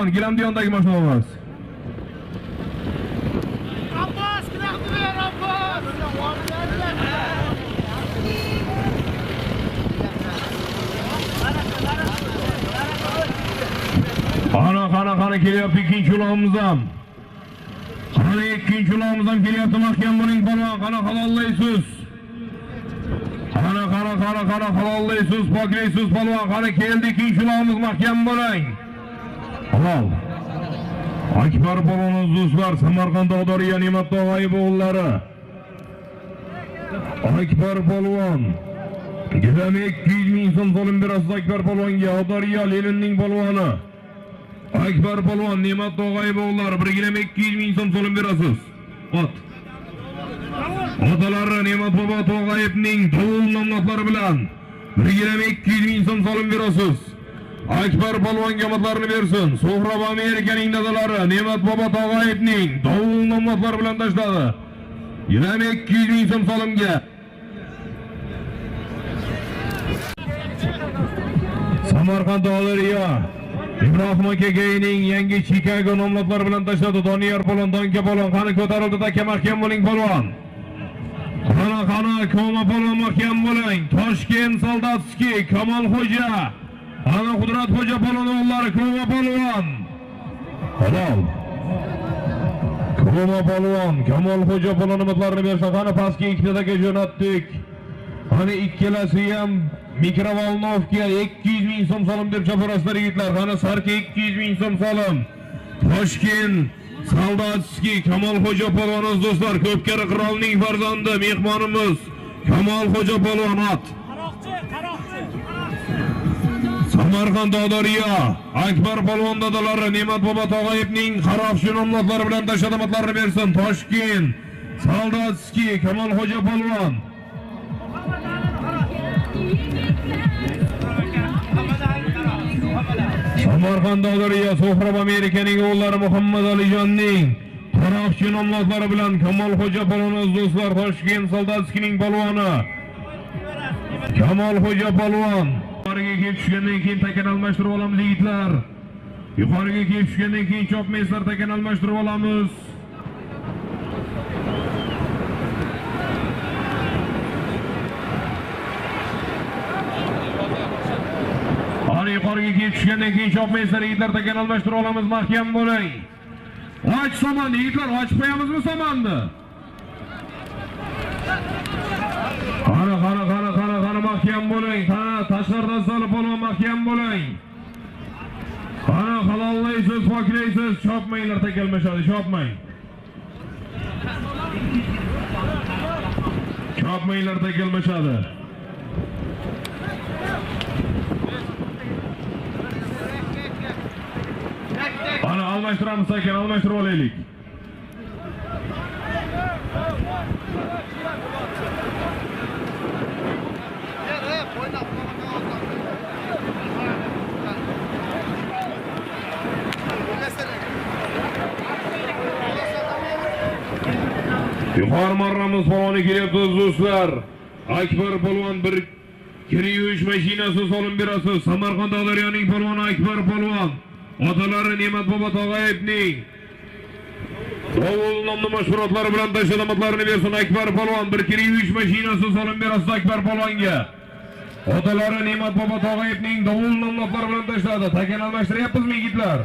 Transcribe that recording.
Gilamdiyondagi mashinamiz. Abbas, qilaqdi ber Abbas. Qana kelyapti ikkinchi uloqimiz ham. Qani ikkinchi uloqimiz ham kelyapti, mahkam bo'ling polvon, qana halollaysiz. Qana halollaysiz, poklaysiz polvon, qani keldi ikkinchi uloqimiz, mahkam bo'ling. Halol. Akbar polvonimiz do'stlar, Samarqand Dog'doriya Ne'mat Tog'ayev o'g'illari. Akbar polvon. Gidami 200 ming so'm so'lim berasiz Akbar polvonga, Dog'doriya Leninning polvoni. Akbar polvon Ne'mat Tog'ayev o'g'illari, birgina 200 ming so'm so'lim berasiz. Ot. Otalari Ne'mat bobo Tog'ayevning to'g'il nomlari bilan birgina 200 ming so'm so'lim berasiz. Akbar polvonga omadlarini bersin. So'hrab Amerikaning dadalari Ne'mat bobo Tog'ayevning to'g'il nomlari bilan tashladi. Yana 200 ming so'm so'limga. Samarqand Dog'doriya Ibrohim akagayning yangi Chicago nomlari bilan tashladi. Doniyor polvon, Donka polvon, qani ko'tarildi, taka mahkam bo'ling polvon. Qani Koma polvon mahkam bo'ling. Toshkent Soldatskiy, Kamolxo'ja, qani Qudratxo'ja polvon o'g'illari, Koma polvon. Halol. Koma polvon, Kamolxo'ja polvon nomlarini bersa, qani pastga ikkitaga jo'natdik. Qani ikkalasi ham mikrovolnovka 200 ming so'm so'lim deb chaporasizlar yigitlar. Qani Sarka 200 ming so'm so'lim. Toshkent Soldatskiy Kamolxo'ja polvonimiz do'stlar, Ko'pkari qirolning farzandi mehmonimiz Kamolxo'ja polvon ot. Qaroqchi. Samarqand Dog'doriya Akbar polvon dadalari Ne'mat bobo Tog'ayevning Qaroqchi nomlari bilan tashlamatlarini bersin. Toshkent Soldatskiy Kamolxo'ja polvon. Samarqand Dog'doriya So'hrab Amerikaning o'g'illari Muhammad Alijonning Qaroqchi nomlari bilan Kamolxo'ja polvonimiz do'stlar, Toshkent Soldatskiyning polvoni Kamolxo'ja polvon. Yuqoriga kelib tushgandan keyin takan almashtirib olamiz yigitlar. Yuqoriga kelib tushgandan keyin chopmayslar, takan almashtirib olamiz. Yuqoriga kelib tushgandan keyin chopmayslar yigitlar, takan almashtirib olamiz, mahkam bo'ling. Och somon yigitlar, ochib qo'yamizmi somonni? Qani mahkam bo'ling. Tashqaridan solib polvon mahkam bo'ling. Qani halollaysiz, poklaysiz, chopmanglar, takalmashadi, chopmang. Chopmanglar, takalmashadi. Qani almashtiramiz ekan, almashtirib olaylik. Yuqori marramiz polvoni kelyapti do'stlar. Akbar polvon bir kir yuvish mashinasi so'lim berasiz. Samarqand Dog'doriyaning polvoni Akbar polvon. Otalari Ne'mat bobo Tog'ayevning to'g'il nomli mashg'ulotlari bilan tashlamatlarini bersin. Akbar polvon bir kir yuvish mashinasi so'lim berasiz Akbar polvonga. Otalari Ne'mat bobo Tog'ayevning to'g'il nomlari bilan tashladi. Takan almashtiryapmizmi yigitlar?